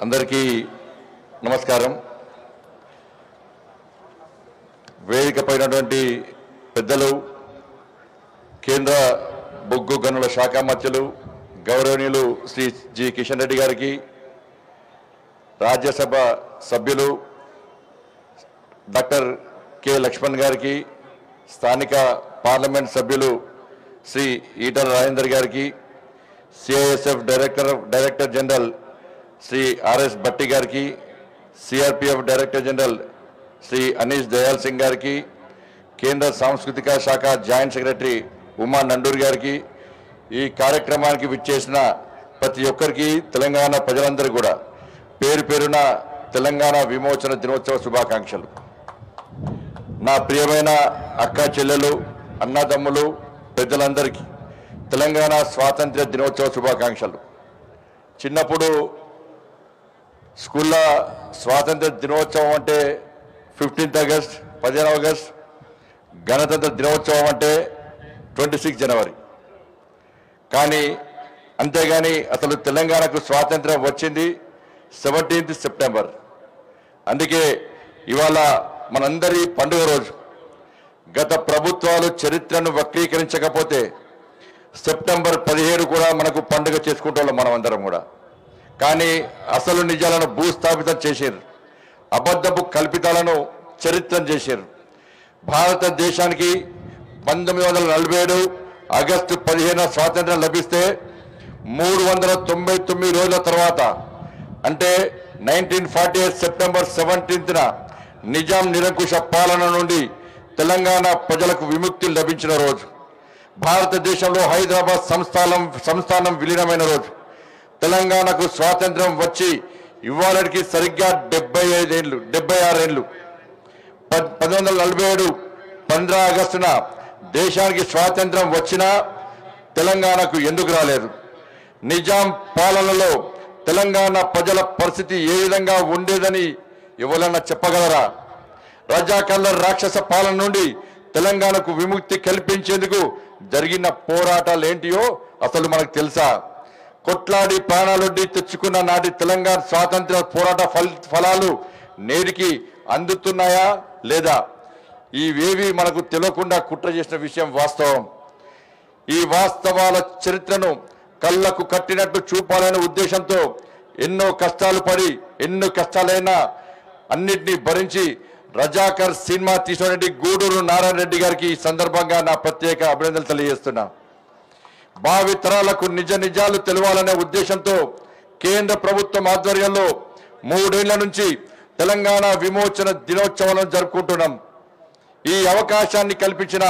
అందరికీ నమస్కారం. వేదికపైనటువంటి పెద్దలు, కేంద్ర బొగ్గు గనుల శాఖ మంత్రులు గౌరవనీయులు శ్రీ జి కిషన్ రెడ్డి గారికి, రాజ్యసభ సభ్యులు డాక్టర్ కె లక్ష్మణ్ గారికి, స్థానిక పార్లమెంట్ సభ్యులు శ్రీ ఈటల రాజేందర్ గారికి, CISF director general Shri RS Bhatti గారికి, CRPF director general Shri Anish Dayal Singh గారికి, కేంద్ర సాంస్కృతిక శాఖ జాయింట్ సెక్రటరీ ఉమా నండూర్ గారికి, ఈ కార్యక్రమానికి విచ్చేసిన ప్రతి ఒక్కరికి తెలంగాణ ప్రజలందరూ కూడా పేరు పేరున తెలంగాణ విమోచన దినోత్సవ శుభాకాంక్షలు. నా ప్రియమైన అక్క చెల్లెలు, అన్నదమ్ములు, పెద్దలందరికీ తెలంగాణ స్వాతంత్ర్య దినోత్సవ శుభాకాంక్షలు. చిన్నప్పుడు స్కూల్లో స్వాతంత్ర దినోత్సవం అంటే 15th ఆగస్ట్, 15 ఆగస్ట్, గణతంత్ర దినోత్సవం అంటే 26 జనవరి. కానీ అంతేగాని అసలు తెలంగాణకు స్వాతంత్రం వచ్చింది 17th సెప్టెంబర్. అందుకే ఇవాళ మనందరి పండుగ రోజు. గత ప్రభుత్వాలు చరిత్రను వక్రీకరించకపోతే సెప్టెంబర్ 17 కూడా మనకు పండుగ చేసుకుంటాం మనమందరం కూడా. కానీ అసలు నిజాలను భూస్థాపితం చేశారు, అబద్ధపు కల్పితాలను చరిత్రం చేశారు. భారతదేశానికి 1947 ఆగస్టు 15 స్వాతంత్రం లభిస్తే 399 రోజుల తర్వాత, అంటే 1948 సెప్టెంబర్ 17న నిజాం నిరంకుశ పాలన నుండి తెలంగాణ ప్రజలకు విముక్తి లభించిన రోజు. భారతదేశంలో హైదరాబాద్ సంస్థానం విలీనమైన రోజు. తెలంగాణకు స్వాతంత్రం వచ్చి ఇవాళకి సరిగ్గా 76 ఏళ్ళు. 1947 15 ఆగస్టున దేశానికి స్వాతంత్రం వచ్చినా తెలంగాణకు ఎందుకు రాలేదు? నిజాం పాలనలో తెలంగాణ ప్రజల పరిస్థితి ఏ విధంగా ఉండేదని ఎవరన్నా చెప్పగలరా? రజాకర్ల రాక్షస పాలన నుండి తెలంగాణకు విముక్తి కల్పించేందుకు జరిగిన పోరాటాలు ఏంటియో అసలు మనకు తెలుసా? కొట్లాడి ప్రాణాలొడ్డి తెచ్చుకున్న నాటి తెలంగాణ స్వాతంత్ర పోరాట ఫలాలు నేటికి అందుతున్నాయా లేదా? ఇవేవి మనకు తెలియకుండా కుట్ర చేసిన విషయం వాస్తవం. ఈ వాస్తవాల చరిత్రను కళ్ళకు కట్టినట్టు చూపాలనే ఉద్దేశంతో ఎన్నో కష్టాలు పడి, ఎన్నో కష్టాలైనా అన్నిటినీ భరించి రజాకర్ సినిమా తీసినటువంటి గూడూరు నారాయణ రెడ్డి గారికి ఈ సందర్భంగా నా ప్రత్యేక అభినందనలు తెలియజేస్తున్నా. భావి తరాలకు నిజాలు తెలవాలనే ఉద్దేశంతో కేంద్ర ప్రభుత్వం ఆధ్వర్యంలో 3 ఏళ్ల నుంచి తెలంగాణ విమోచన దినోత్సవాలను జరుపుకుంటున్నాం. ఈ అవకాశాన్ని కల్పించిన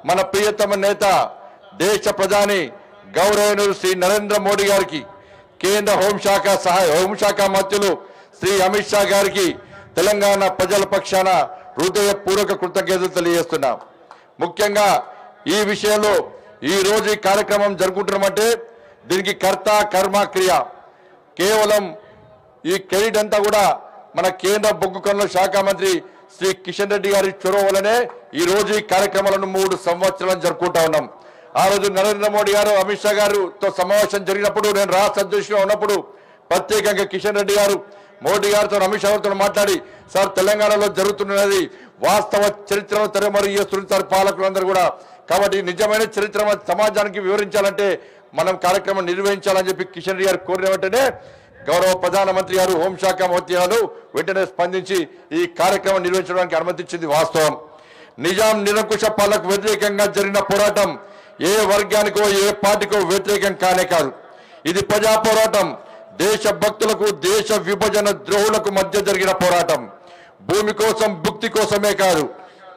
మన ప్రియతమ నేత, దేశ ప్రధాని గౌరవనీయులు శ్రీ నరేంద్ర మోడీ గారికి, కేంద్ర హోంశాఖ మంత్రులు శ్రీ అమిత్ షా గారికి తెలంగాణ ప్రజల పక్షాన హృదయపూర్వక కృతజ్ఞతలు తెలియజేస్తున్నాం. ముఖ్యంగా ఈ విషయంలో ఈ రోజు ఈ కార్యక్రమం జరుపుకుంటున్నామంటే దీనికి కర్త కర్మ క్రియ, కేవలం ఈ క్రెడిట్ అంతా కూడా మన కేంద్ర బొగ్గు గనుల శాఖ మంత్రి శ్రీ కిషన్ రెడ్డి గారి చొరవ వల్లనే ఈ రోజు ఈ కార్యక్రమాలను 3 సంవత్సరాలు జరుపుకుంటా ఉన్నాం. ఆ రోజు నరేంద్ర మోడీ గారు, అమిత్ షా గారితో సమావేశం జరిగినప్పుడు, నేను రాష్ట్ర అధ్యక్షుడిగా ఉన్నప్పుడు ప్రత్యేకంగా కిషన్ రెడ్డి గారు మోడీ గారితో, అమిత్ షా గారితో మాట్లాడి, సార్ తెలంగాణలో జరుగుతున్నది వాస్తవ చరిత్రను తెరమరుగు చేస్తున్నారు పాలకులందరూ కూడా. కాబట్టి నిజమైన చరిత్ర సమాజానికి వివరించాలంటే మనం కార్యక్రమం నిర్వహించాలని చెప్పి కిషన్ రెడ్డి గారు కోరిన వెంటనే గౌరవ ప్రధానమంత్రి గారు, హోంశాఖ మంత్రి గారు వెంటనే స్పందించి ఈ కార్యక్రమం నిర్వహించడానికి అనుమతించింది వాస్తవం. నిజాం నిరంకుశ పాలనకు వ్యతిరేకంగా జరిగిన పోరాటం ఏ వర్గానికో ఏ పార్టీకో వ్యతిరేకం కానే కాదు. ఇది ప్రజా పోరాటం. దేశ భక్తులకు, దేశ విభజన ద్రోహులకు మధ్య జరిగిన పోరాటం. భూమి కోసం, భుక్తి కోసమే కాదు,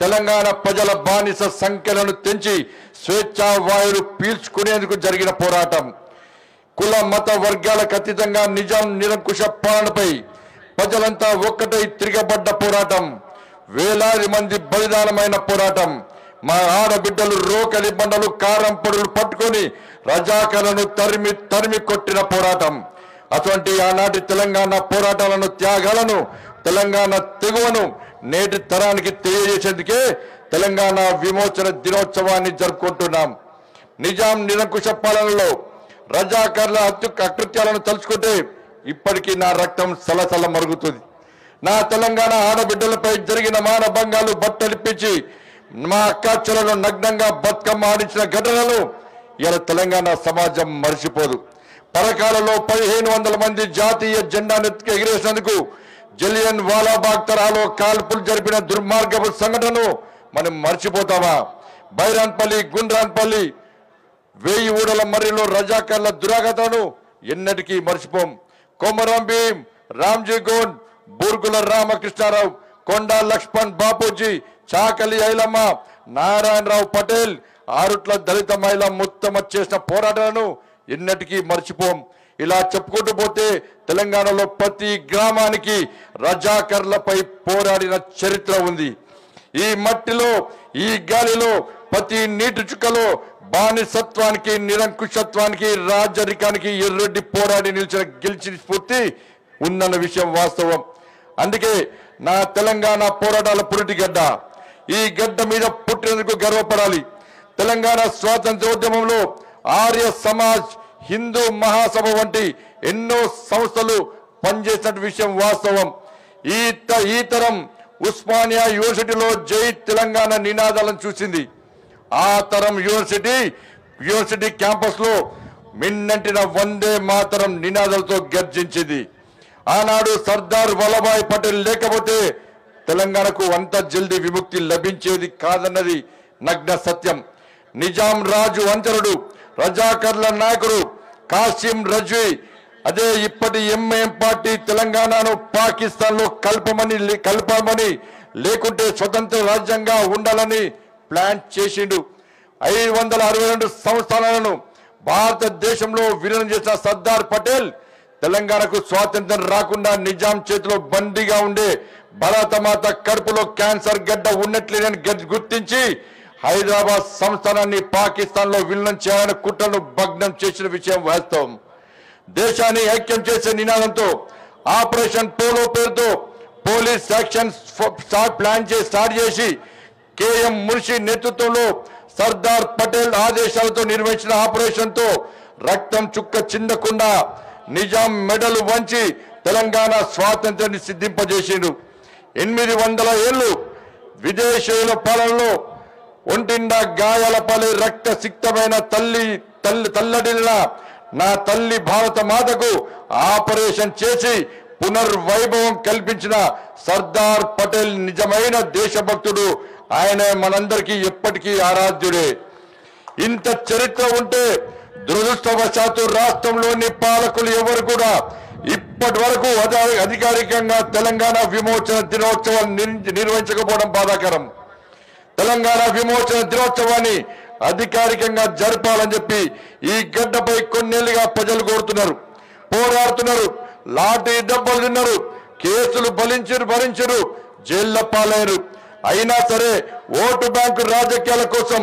తెలంగాణ ప్రజల బానిస సంఖ్యలను తెంచి స్వేచ్ఛా వాయులు పీల్చుకునేందుకు జరిగిన పోరాటం. కుల మత వర్గాలకు అతీతంగా నిజాం నిరంకుశ పాలనపై ప్రజలంతా ఒక్కటై తిరగబడ్డ పోరాటం. వేలాది మంది బలిదానమైన పోరాటం. మా ఆడబిడ్డలు రోకలి బండలు, కారం పొడులు పట్టుకొని రజాకర్లను తరిమి కొట్టిన పోరాటం. అటువంటి ఆనాటి తెలంగాణ పోరాటాలను, త్యాగాలను, తెలంగాణ తెగువను నేటి తరానికి తెలియజేసేందుకే తెలంగాణ విమోచన దినోత్సవాన్ని జరుపుకుంటున్నాం. నిజాం నిరంకుశ పాలనలో రజాకర్ల అకృత్యాలను తలుచుకుంటే ఇప్పటికీ నా రక్తం సలసల మరుగుతుంది. నా తెలంగాణ ఆడబిడ్డలపై జరిగిన మానభంగాలు బట్టలిప్పించి మా అక్కాచెలను నగ్నంగా బతుకమ్మ ఆడించిన ఘటనలు ఇలా తెలంగాణ సమాజం మర్చిపోదు. పరకాలలో 1500 మంది జాతీయ జెండాను ఎగిరేసినందుకు జలియన్ వాలాబాగ్ తరహాలో కాల్పులు జరిపిన దుర్మార్గపు సంఘటనను మనం మర్చిపోతామా? బైరాన్పల్లి, గుండ్రాన్పల్లి, 1000 ఊడల మర్రిలో రజాకర్ల దురాగతను ఎన్నటికీ మర్చిపోం. కొమరం భీం, రామ్జీ గోండ్, బూర్గుల రామకృష్ణారావు, కొండా లక్ష్మణ్ బాపూజీ, చాకలి ఐలమ్మ, నారాయణరావు పటేల్, ఆరుట్ల దళిత మహిళ ముత్తమ చేసిన పోరాటాలను ఎన్నటికీ మర్చిపోం. ఇలా చెప్పుకుంటూ పోతే తెలంగాణలో ప్రతి గ్రామానికి రజాకర్లపై పోరాడిన చరిత్ర ఉంది. ఈ మట్టిలో, ఈ గాలిలో, ప్రతి నీటి చుక్కలో బానిసత్వానికి, నిరంకుశత్వానికి, రాజరికానికి ఎర్రెడ్డి పోరాడి గెలిచిన స్ఫూర్తి ఉందన్న విషయం వాస్తవం. అందుకే నా తెలంగాణ పోరాటాల పురిటిగడ్డ. ఈ గడ్డ మీద పుట్టినందుకు గర్వపడాలి. తెలంగాణ స్వాతంత్రోద్యమంలో ఆర్య సమాజ్, హిందూ మహాసభ వంటి ఎన్నో సంస్థలు పనిచేసిన విషయం వాస్తవం. ఈ తరం ఉస్మానియా యూనివర్సిటీలో జై తెలంగాణ నినాదాలను చూసింది. ఆ తరం యూనివర్సిటీ క్యాంపస్ లో మిన్నంటిన వందే మాతరం నినాదాలతో గర్జించింది. ఆనాడు సర్దార్ వల్లభాయ్ పటేల్ లేకపోతే తెలంగాణకు అంత జల్దీ విముక్తి లభించేది కాదన్నది నగ్న సత్యం. నిజాం రాజు అంతరుడు, రజాకర్ల నాయకుడు కాసిం రజ్వీ, అదే ఇప్పటి ఎంఐఎం పార్టీ తెలంగాణను పాకిస్తాన్ లో కలపమని లేకుంటే స్వతంత్ర రాజ్యంగా ఉండాలని ప్లాన్ చేసిండు. 562 సంస్థానాలను భారతదేశంలో విలీనం చేసిన సర్దార్ పటేల్ తెలంగాణకు స్వాతంత్రం రాకుండా నిజాం చేతిలో బందీగా ఉండే భారతమాత కడుపులో క్యాన్సర్ గడ్డ ఉన్నట్లేదని గుర్తించి హైదరాబాద్ సంస్థానాన్ని పాకిస్తాన్ లో విలీనం చేయాలని కుట్రను భగ్నం చేసిన విషయం వాస్తవం. దేశాన్ని ఐక్యం చేసే నినాదంతో ఆపరేషన్ పోలో పేరుతో పోలీస్ యాక్షన్ స్టార్ట్ చేసి కేఎం మున్షి నేతృత్వంలో సర్దార్ పటేల్ ఆదేశాలతో నిర్వహించిన ఆపరేషన్ తో రక్తం చుక్క చిందకుండా నిజాం మెడలు వంచి తెలంగాణ స్వాతంత్రాన్ని సిద్ధింపజేసిండు. 800 ఏళ్లు విదేశీయుల పాలనలో ఒంటిండా గాయాల పాలై రక్త సిక్తమైన తల్లడిల్లిన నా తల్లి భారత మాతకు ఆపరేషన్ చేసి పునర్వైభవం కల్పించిన సర్దార్ పటేల్ నిజమైన దేశభక్తుడు. ఆయన మనందరికీ ఎప్పటికీ ఆరాధ్యుడే. ఇంత చరిత్ర ఉంటే దురదృష్టవశాత్తు రాష్ట్రంలోని పాలకులు ఎవరు కూడా ఇప్పటి వరకు అధికారికంగా తెలంగాణ విమోచన దినోత్సవాన్ని నిర్వహించకపోవడం బాధాకరం. తెలంగాణ విమోచన దినోత్సవాన్ని అధికారికంగా జరపాలని చెప్పి ఈ గడ్డపై కొన్నేళ్లుగా ప్రజలు కోరుతున్నారు, పోరాడుతున్నారు. లాఠీ దెబ్బలు తిన్నారు, కేసులు భరించరు, జైళ్ల పాలయ్యారు. అయినా సరే ఓటు బ్యాంకు రాజకీయాల కోసం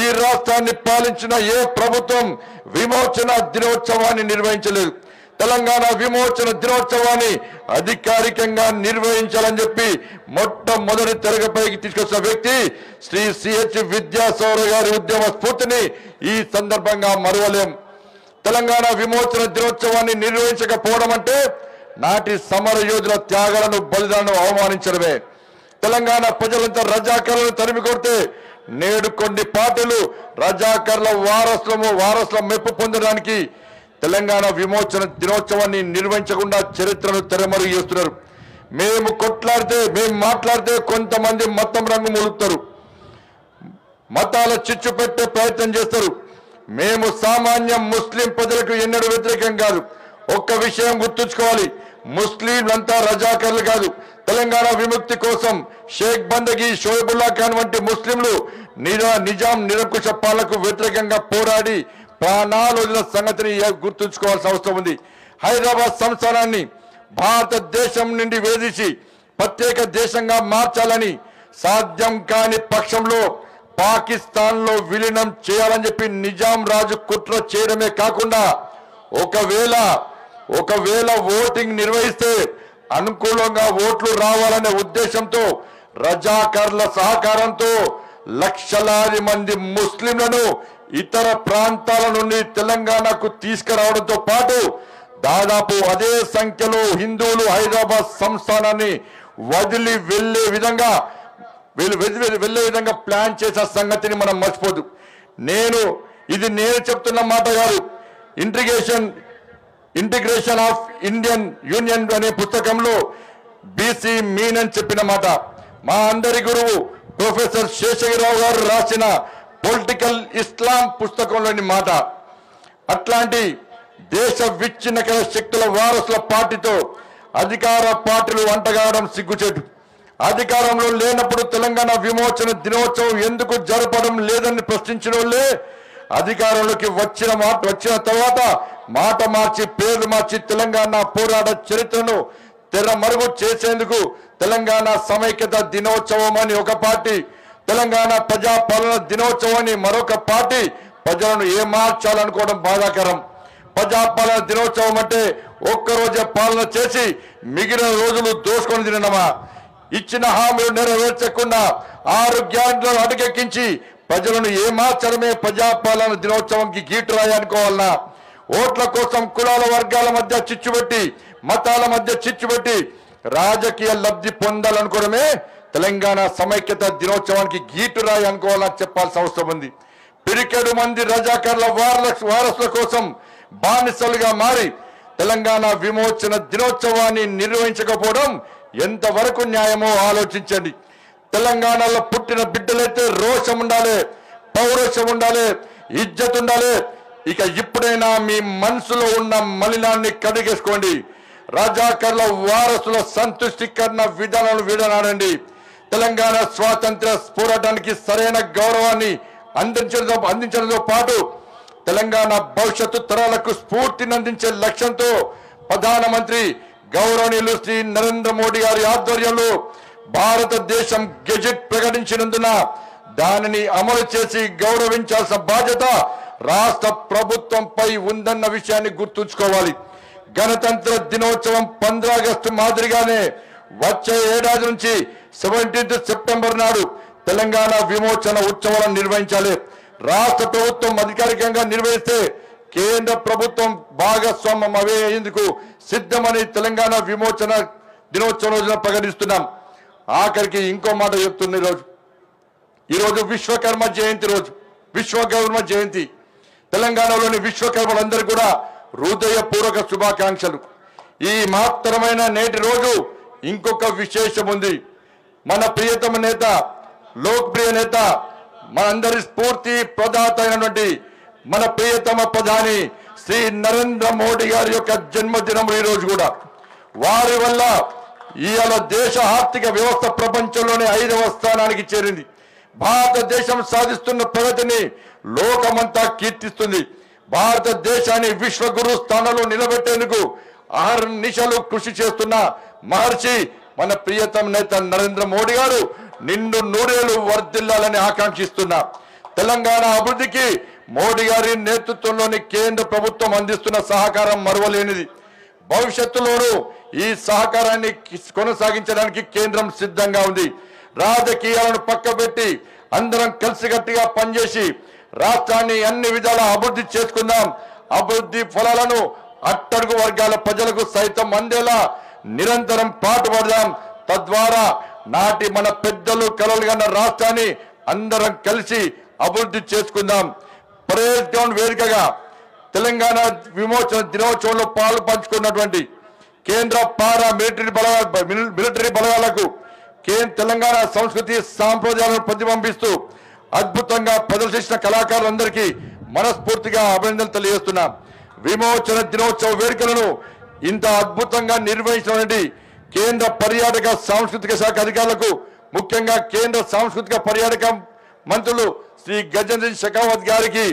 ఈ రాష్ట్రాన్ని పాలించిన ఏ ప్రభుత్వం విమోచన దినోత్సవాన్ని నిర్వహించలేదు. తెలంగాణ విమోచన దినోత్సవాన్ని అధికారికంగా నిర్వహించాలని చెప్పి మొట్టమొదటి తెరపైకి తీసుకొచ్చిన వ్యక్తి శ్రీ సిహెచ్ విద్యాసాగర్ గారి ఉద్యమ స్ఫూర్తిని ఈ సందర్భంగా మరువలేం. తెలంగాణ విమోచన దినోత్సవాన్ని నిర్వహించకపోవడం అంటే నాటి సమర యోధుల త్యాగాలను, బలిదానం అవమానించడమే. తెలంగాణ ప్రజలంతా రజాకర్లను తరిమి కొడితే నేడు కొన్ని పార్టీలు రజాకర్ల వారసుల మెప్పు పొందడానికి తెలంగాణ విమోచన దినోత్సవాన్ని నిర్వహించకుండా చరిత్రను తెరమరుగు చేస్తున్నారు. మేము మాట్లాడితే కొంతమంది మతం రంగు మొలుపుతారు, మతాల చిచ్చు పెట్టే ప్రయత్నం చేస్తారు. మేము సామాన్య ముస్లిం ప్రజలకు ఎన్నడూ వ్యతిరేకం కాదు. ఒక్క విషయం గుర్తుంచుకోవాలి, ముస్లింలంతా రజాకర్లు కాదు. తెలంగాణ విముక్తి కోసం షేక్ బందగి, షోయబుల్లా ఖాన్ వంటి ముస్లింలు నిజాం నిరంకుశ పాలనకు వ్యతిరేకంగా పోరాడి ప్రాణాలు వదిలిన సంగతిని గుర్తుంచుకోవాల్సిన అవసరం ఉంది. హైదరాబాద్ సంస్థానాన్ని భారతదేశం నుండి వేధించి ప్రత్యేక దేశంగా మార్చాలని సాధ్యం కాని పక్షంలో పాకిస్తాన్ లో విలీనం చేయాలని చెప్పి నిజాం రాజు కుట్ర చేయడమే కాకుండా ఒకవేళ ఓటింగ్ నిర్వహిస్తే అనుకూలంగా ఓట్లు రావాలనే ఉద్దేశంతో రజాకర్ల సహకారంతో లక్షలాది మంది ముస్లింలను ఇతర ప్రాంతాల నుండి తెలంగాణకు తీసుకురావడంతో పాటు దాదాపు అదే సంఖ్యలో హిందువులు హైదరాబాద్ సంస్థానాన్ని వదిలి వెళ్లే విధంగా ప్లాన్ చేసిన సంగతిని మనం మర్చిపోదు. నేను చెప్తున్న మాట కాదు. ఇంటిగ్రేషన్ ఆఫ్ ఇండియన్ యూనియన్ అనే పుస్తకంలో బీసీ మీన్ అని చెప్పిన మాట, మా అందరి గురువు ప్రొఫెసర్ శేషగిరిరావు గారు రాసిన పొలిటికల్ ఇస్లాం పుస్తకంలోని మాట. అట్లాంటి దేశ విచ్ఛిన్నకర శక్తుల వారసుల పార్టీతో అధికార పార్టీలు అంటగాడడం సిగ్గుచేటు. అధికారంలో లేనప్పుడు తెలంగాణ విమోచన దినోత్సవం ఎందుకు జరపడం లేదని ప్రశ్నించిన వాళ్ళే అధికారంలోకి వచ్చిన తర్వాత మాట మార్చి పేర్లు మార్చి తెలంగాణ పోరాట చరిత్రను తెరమరుగు చేసేందుకు తెలంగాణ సమైక్యత దినోత్సవం అని ఒక పార్టీ, తెలంగాణ ప్రజాపాలన దినోత్సవం అని మరొక పార్టీ ప్రజలను ఏమార్చాలనుకోవడం బాధాకరం. ప్రజాపాలన దినోత్సవం అంటే ఒక్కరోజే పాలన చేసి మిగిలిన రోజులు దోసుకొని తినడమా? ఇచ్చిన హామీలు నెరవేర్చకుండా 6 గ్యారెంటీలను అటకెక్కించి ప్రజలను ఏమార్చడమే ప్రజాపాలన దినోత్సవంకి గీటురాయి అనుకోవాలన్నా? ఓట్ల కోసం కులాల వర్గాల మధ్య చిచ్చుపెట్టి, మతాల మధ్య చిచ్చుపెట్టి రాజకీయ లబ్ధి పొందాలనుకోవడమే తెలంగాణ సమైక్యత దినోత్సవానికి గీటురాయి అనుకోవాలని చెప్పాల్సిన అవసరం ఉంది. పిరికెడు మంది రజాకారుల వారసుల కోసం బానిసలుగా మారి తెలంగాణ విమోచన దినోత్సవాన్ని నిర్వహించకపోవడం ఎంతవరకు న్యాయమో ఆలోచించండి. తెలంగాణలో పుట్టిన బిడ్డలైతే రోషం ఉండాలి, పౌరుషం ఉండాలి, ఇజ్జత్ ఉండాలి. ఇక ఇప్పుడైనా మీ మనసులో ఉన్న మలినాన్ని కడిగేసుకోండి. రజాకారుల వారసుల సంతుష్టికరణ విధానాలను విడనాడండి. తెలంగాణ స్వాతంత్ర పోరాటానికి సరైన గౌరవాన్ని అందించడంతో పాటు తెలంగాణ భవిష్యత్తు తరాలకు స్ఫూర్తిని అందించే లక్ష్యంతో ప్రధానమంత్రి గౌరవనీయులు శ్రీ నరేంద్ర మోడీ గారి ఆధ్వర్యంలో భారతదేశం గెజెట్ ప్రకటించినందున దానిని అమలు చేసి గౌరవించాల్సిన బాధ్యత రాష్ట్ర ప్రభుత్వంపై ఉందన్న విషయాన్ని గుర్తుంచుకోవాలి. గణతంత్ర దినోత్సవం 15 ఆగస్టు మాదిరిగానే వచ్చే ఏడాది నుంచి 17 సెప్టెంబర్ నాడు తెలంగాణ విమోచన ఉత్సవాలను నిర్వహించాలి. రాష్ట్ర ప్రభుత్వం అధికారికంగా నిర్వహిస్తే కేంద్ర ప్రభుత్వం భాగస్వామ్యం అయ్యేందుకు సిద్ధమని తెలంగాణ విమోచన దినోత్సవం రోజున ప్రకటిస్తున్నాం. ఆఖరికి ఇంకో మాట చెప్తుంది. ఈరోజు విశ్వకర్మ జయంతి రోజు. విశ్వకర్మ జయంతి తెలంగాణలోని విశ్వకర్మలందరూ కూడా హృదయపూర్వక శుభాకాంక్షలు. ఈ మహత్తరమైన నేటి రోజు ఇంకొక విశేషం ఉంది. మన ప్రియతమ నేత, లోక్ప్రియ నేత, మనందరి స్ఫూర్తి ప్రదాత అయినటువంటి మన ప్రియతమ ప్రధాని శ్రీ నరేంద్ర మోడీ గారి యొక్క జన్మదినం ఈ రోజు కూడా. వారి వల్ల ఇవాళ దేశ ఆర్థిక వ్యవస్థ ప్రపంచంలోనే 5వ స్థానానికి చేరింది. భారతదేశం సాధిస్తున్న ప్రగతిని లోకమంతా కీర్తిస్తుంది. భారతదేశాన్ని విశ్వగురు స్థానంలో నిలబెట్టేందుకు అహర్నిశలు కృషి చేస్తున్న మహర్షి మన ప్రియతమ నేత నరేంద్ర మోడీ గారు నిండు నూరేళ్లు వర్ధిల్లాలని ఆకాంక్షిస్తున్నా. తెలంగాణ అభివృద్ధికి మోడీ గారి నేతృత్వంలోని కేంద్ర ప్రభుత్వం అందిస్తున్న సహకారం మరువలేనిది. భవిష్యత్తులోనూ ఈ సహకారాన్ని కొనసాగించడానికి కేంద్రం సిద్ధంగా ఉంది. రాజకీయాలను పక్కబెట్టి అందరం కలిసికట్టుగా పనిచేసి రాష్ట్రాన్ని అన్ని విధాలా అభివృద్ధి చేసుకుందాం. అభివృద్ధి ఫలాలను అట్టడుగు వర్గాల ప్రజలకు సైతం అందేలా నిరంతరం పాటుపడదాం. తద్వారా నాటి మన పెద్దలు కలలుగన్న రాష్ట్రాన్ని అందరం కలిసి అభివృద్ధి చేసుకుందాం. పరేడ్ గ్రౌండ్ వేదికగా తెలంగాణ విమోచన దినోత్సవంలో పాలు పంచుకున్నటువంటి కేంద్ర పారా మిలిటరీ బలగాలకు తెలంగాణ సంస్కృతి సాంప్రదాయాలను ప్రతిబింబిస్తూ అద్భుతంగా ప్రదర్శించిన కళాకారులందరికీ మనస్ఫూర్తిగా అభినందనలు తెలియజేస్తున్నాం. విమోచన దినోత్సవ వేడుకలను ఇంత అద్భుతంగా నిర్వహించినటువంటి కేంద్ర పర్యాటక సాంస్కృతిక శాఖ అధికారులకు, ముఖ్యంగా కేంద్ర సాంస్కృతిక పర్యాటక మంత్రులు శ్రీ గజేంద్ర సింగ్ షెకావత్ గారికి,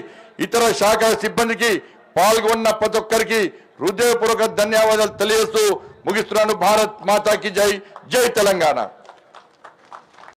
ఇతర శాఖ సిబ్బందికి, పాల్గొన్న ప్రతి ఒక్కరికి హృదయపూర్వక ధన్యవాదాలు తెలియజేస్తూ ముగిస్తున్నాను. భారత్ మాతాకి జై. జై తెలంగాణ.